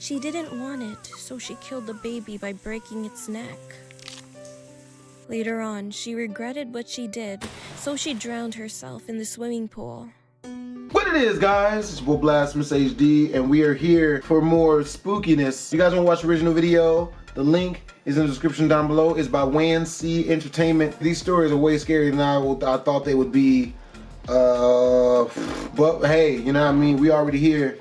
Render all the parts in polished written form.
She didn't want it, so she killed the baby by breaking its neck. Later on, she regretted what she did, so she drowned herself in the swimming pool. What it is, guys? It's your boy Blastphamoushd, and we are here for more spookiness. You guys want to watch the original video? The link is in the description down below. It's by Wan C Entertainment. These stories are way scarier than I thought they would be. But hey, you know what I mean? We already here.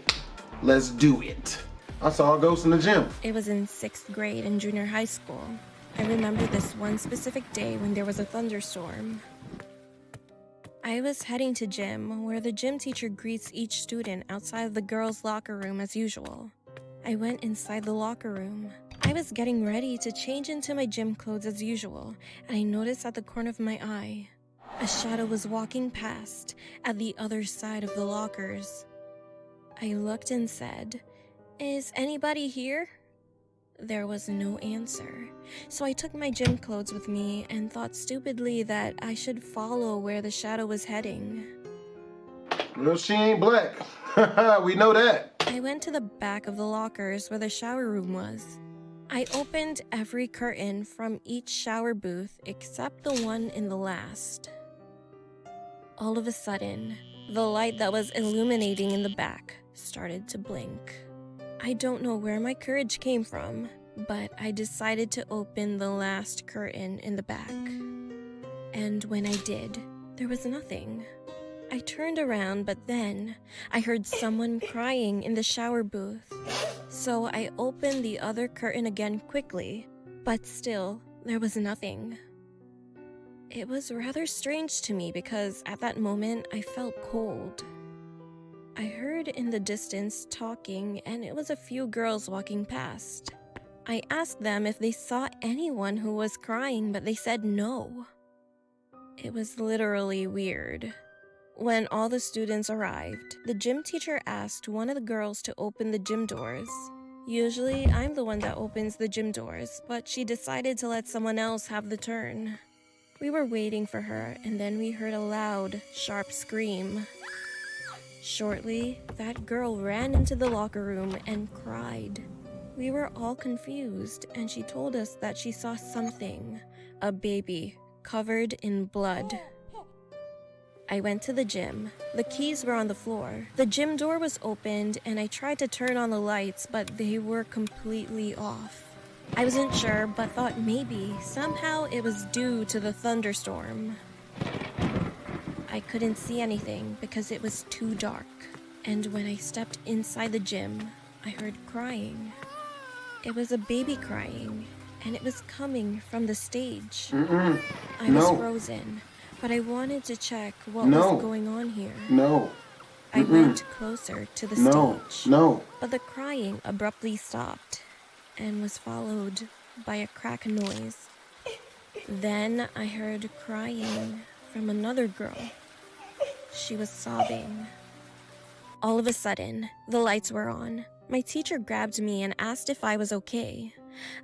Let's do it. I saw a ghost in the gym. It was in 6th grade in junior high school. I remember this one specific day when there was a thunderstorm. I was heading to gym, where the gym teacher greets each student outside of the girls' locker room as usual. I went inside the locker room. I was getting ready to change into my gym clothes as usual, and I noticed at the corner of my eye, a shadow was walking past at the other side of the lockers. I looked and said, "Is anybody here?" There was no answer, so I took my gym clothes with me and thought stupidly that I should follow where the shadow was heading. Well, she ain't black. We know that. I went to the back of the lockers where the shower room was. I opened every curtain from each shower booth except the one in the last. All of a sudden, the light that was illuminating in the back started to blink. I don't know where my courage came from, but I decided to open the last curtain in the back. And when I did, there was nothing. I turned around, but then I heard someone crying in the shower booth. So I opened the other curtain again quickly, but still, there was nothing. It was rather strange to me because at that moment I felt cold. I heard in the distance talking, and it was a few girls walking past. I asked them if they saw anyone who was crying, but they said no. It was literally weird. When all the students arrived, the gym teacher asked one of the girls to open the gym doors. Usually, I'm the one that opens the gym doors, but she decided to let someone else have the turn. We were waiting for her, and then we heard a loud, sharp scream. Shortly, that girl ran into the locker room and cried. We were all confused, and she told us that she saw something, a baby, covered in blood. I went to the gym. The keys were on the floor. The gym door was opened, and I tried to turn on the lights, but they were completely off. I wasn't sure, but thought maybe, somehow it was due to the thunderstorm. I couldn't see anything because it was too dark, and when I stepped inside the gym, I heard crying. It was a baby crying, and it was coming from the stage. I was frozen, but I wanted to check what was going on here. I went closer to the stage, but the crying abruptly stopped and was followed by a crack noise. Then I heard crying from another girl. She was sobbing. All of a sudden, the lights were on. My teacher grabbed me and asked if I was okay.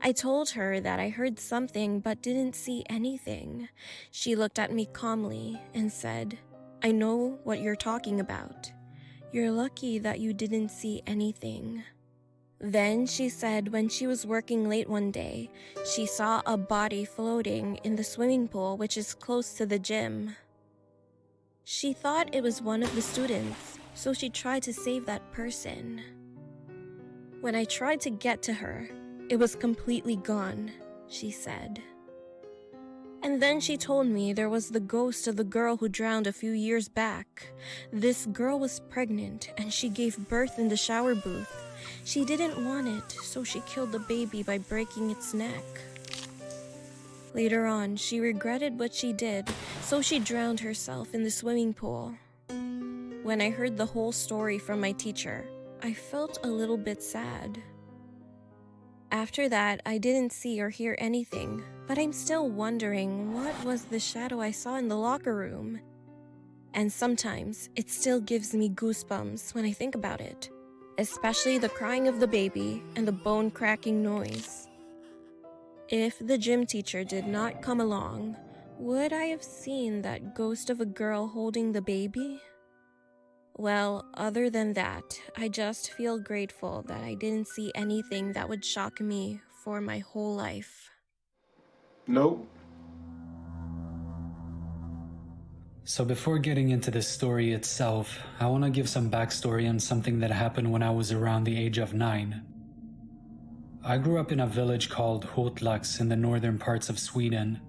I told her that I heard something but didn't see anything. She looked at me calmly and said, "I know what you're talking about. You're lucky that you didn't see anything." Then she said when she was working late one day, she saw a body floating in the swimming pool, which is close to the gym. She thought it was one of the students, so she tried to save that person. When I tried to get to her, it was completely gone, she said. And then she told me there was the ghost of the girl who drowned a few years back. This girl was pregnant, and she gave birth in the shower booth. She didn't want it, so she killed the baby by breaking its neck. Later on, she regretted what she did, so she drowned herself in the swimming pool. When I heard the whole story from my teacher, I felt a little bit sad. After that, I didn't see or hear anything, but I'm still wondering what was the shadow I saw in the locker room. And sometimes, it still gives me goosebumps when I think about it, especially the crying of the baby and the bone-cracking noise. If the gym teacher did not come along, would I have seen that ghost of a girl holding the baby? Well, other than that, I just feel grateful that I didn't see anything that would shock me for my whole life. Nope. So before getting into the story itself, I want to give some backstory on something that happened when I was around the age of 9. I grew up in a village called Hotlax in the northern parts of Sweden.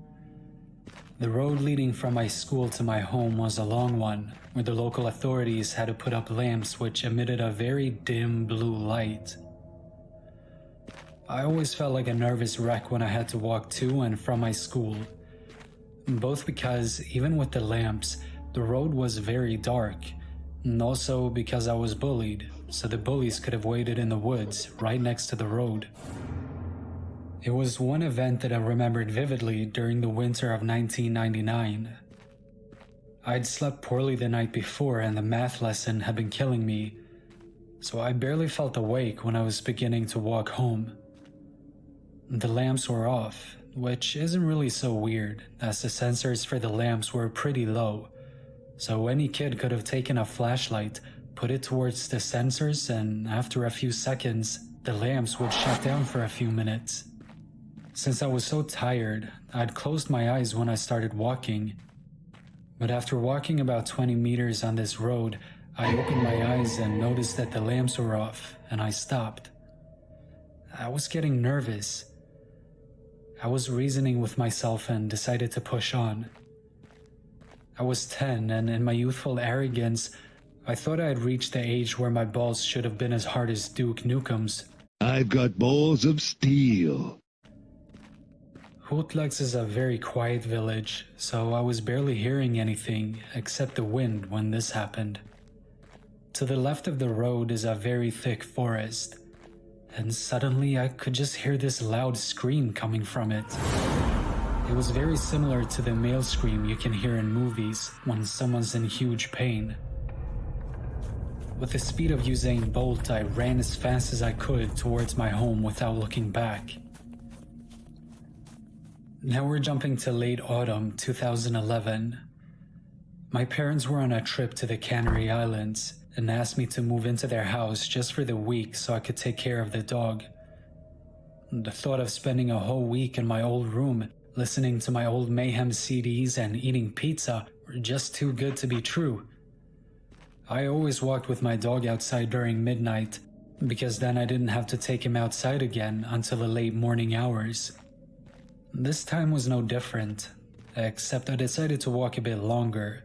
The road leading from my school to my home was a long one, where the local authorities had to put up lamps which emitted a very dim blue light. I always felt like a nervous wreck when I had to walk to and from my school, both because even with the lamps, the road was very dark, and also because I was bullied, so the bullies could have waited in the woods right next to the road. It was one event that I remembered vividly during the winter of 1999. I'd slept poorly the night before and the math lesson had been killing me, so I barely felt awake when I was beginning to walk home. The lamps were off, which isn't really so weird, as the sensors for the lamps were pretty low, so any kid could have taken a flashlight, put it towards the sensors, and after a few seconds, the lamps would shut down for a few minutes. Since I was so tired, I'd closed my eyes when I started walking. But after walking about 20 meters on this road, I opened my eyes and noticed that the lamps were off, and I stopped. I was getting nervous. I was reasoning with myself and decided to push on. I was 10, and in my youthful arrogance, I thought I had reached the age where my balls should have been as hard as Duke Nukem's. I've got balls of steel. Hotlax is a very quiet village, so I was barely hearing anything except the wind when this happened. To the left of the road is a very thick forest, and suddenly I could just hear this loud scream coming from it. It was very similar to the male scream you can hear in movies when someone's in huge pain. With the speed of Usain Bolt, I ran as fast as I could towards my home without looking back. Now we're jumping to late autumn 2011. My parents were on a trip to the Canary Islands and asked me to move into their house just for the week so I could take care of the dog. The thought of spending a whole week in my old room, listening to my old Mayhem CDs and eating pizza were just too good to be true. I always walked with my dog outside during midnight, because then I didn't have to take him outside again until the late morning hours. This time was no different, except I decided to walk a bit longer.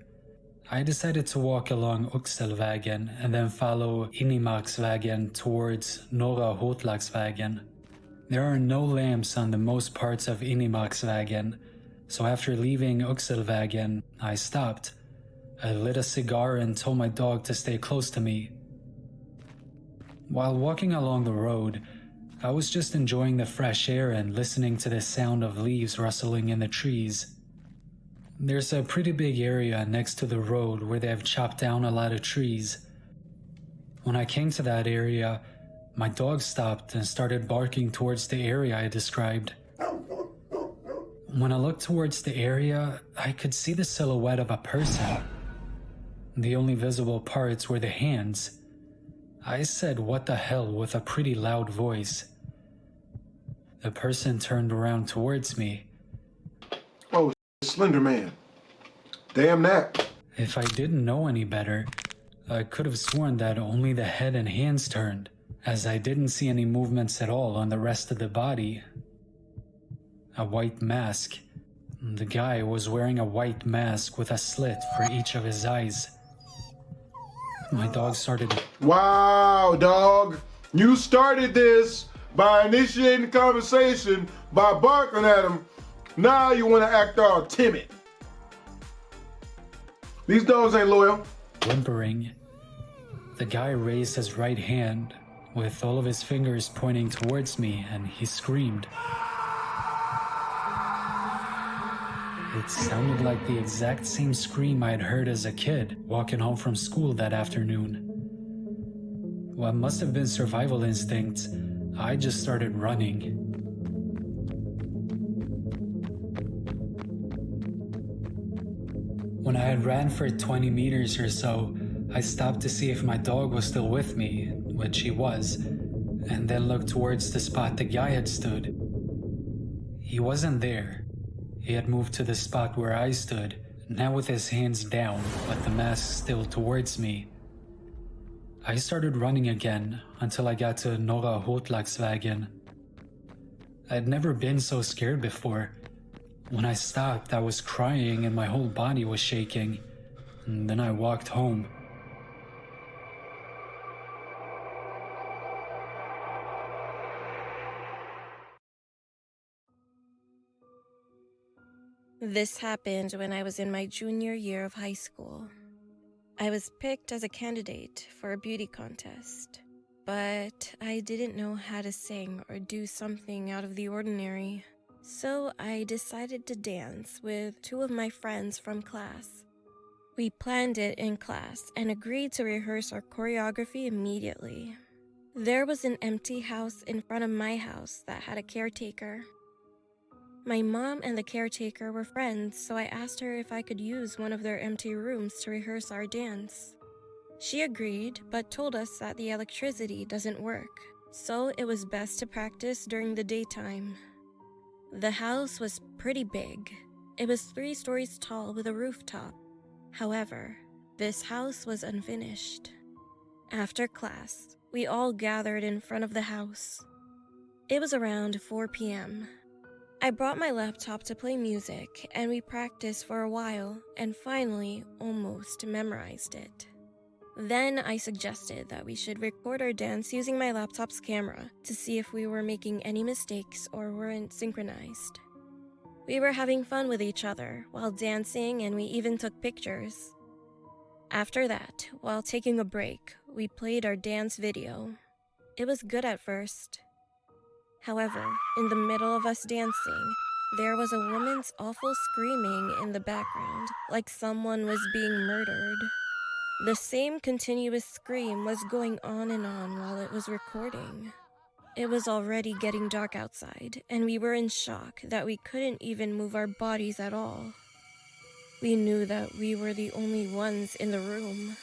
I decided to walk along Oxelvägen and then follow Innimarksvägen towards Norra Hotlagsvägen. There are no lamps on the most parts of Innimarksvägen, so after leaving Oxelvägen, I stopped. I lit a cigar and told my dog to stay close to me. While walking along the road, I was just enjoying the fresh air and listening to the sound of leaves rustling in the trees. There's a pretty big area next to the road where they have chopped down a lot of trees. When I came to that area, my dog stopped and started barking towards the area I described. When I looked towards the area, I could see the silhouette of a person. The only visible parts were the hands. I said, "What the hell," with a pretty loud voice. The person turned around towards me. Oh, Slender Man. Damn that. If I didn't know any better, I could have sworn that only the head and hands turned, as I didn't see any movements at all on the rest of the body. A white mask. The guy was wearing a white mask with a slit for each of his eyes. My dog started... Wow, dog. You started this by initiating conversation by barking at him. Now you want to act all timid. These dogs ain't loyal. whimpering. The guy raised his right hand, with all of his fingers pointing towards me, and he screamed. It sounded like the exact same scream I'd heard as a kid walking home from school that afternoon. What must have been survival instincts, I just started running. When I had ran for 20 meters or so, I stopped to see if my dog was still with me, which he was, and then looked towards the spot the guy had stood. He wasn't there. He had moved to the spot where I stood, now with his hands down, but the mask still towards me. I started running again until I got to Norra Hotlagsvägen. I'd never been so scared before. When I stopped, I was crying and my whole body was shaking. And then I walked home. This happened when I was in my junior year of high school. I was picked as a candidate for a beauty contest, but I didn't know how to sing or do something out of the ordinary. So I decided to dance with 2 of my friends from class. We planned it in class and agreed to rehearse our choreography immediately. There was an empty house in front of my house that had a caretaker. My mom and the caretaker were friends, so I asked her if I could use one of their empty rooms to rehearse our dance. She agreed, but told us that the electricity doesn't work, so it was best to practice during the daytime. The house was pretty big. It was 3 stories tall with a rooftop. However, this house was unfinished. After class, we all gathered in front of the house. It was around 4 p.m. I brought my laptop to play music, and we practiced for a while and finally almost memorized it. Then I suggested that we should record our dance using my laptop's camera to see if we were making any mistakes or weren't synchronized. We were having fun with each other while dancing, and we even took pictures. After that, while taking a break, we played our dance video. It was good at first. However, in the middle of us dancing, there was a woman's awful screaming in the background, like someone was being murdered. The same continuous scream was going on and on while it was recording. It was already getting dark outside, and we were in shock that we couldn't even move our bodies at all. We knew that we were the only ones in the room.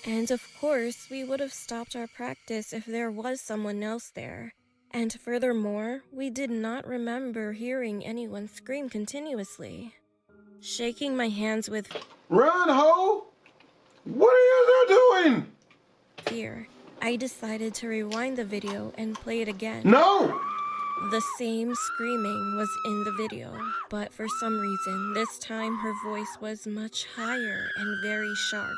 And of course, we would have stopped our practice if there was someone else there. And furthermore, we did not remember hearing anyone scream continuously. Shaking my hands with Run, ho! What are you doing? fear, I decided to rewind the video and play it again. No! The same screaming was in the video, but for some reason, this time her voice was much higher and very sharp.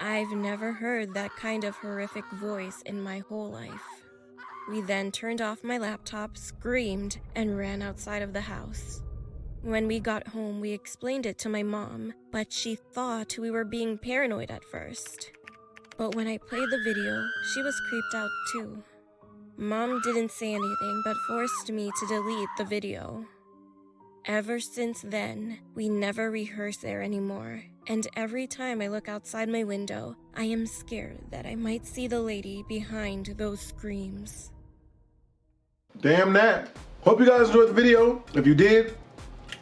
I've never heard that kind of horrific voice in my whole life. We then turned off my laptop, screamed, and ran outside of the house. When we got home, we explained it to my mom, but she thought we were being paranoid at first. But when I played the video, she was creeped out too. Mom didn't say anything, but forced me to delete the video. Ever since then, we never rehearse there anymore, and every time I look outside my window, I am scared that I might see the lady behind those screams. Damn that. Hope you guys enjoyed the video. If you did,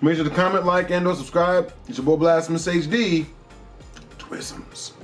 make sure to comment, like, and or subscribe. It's your boy BHD. Twisms.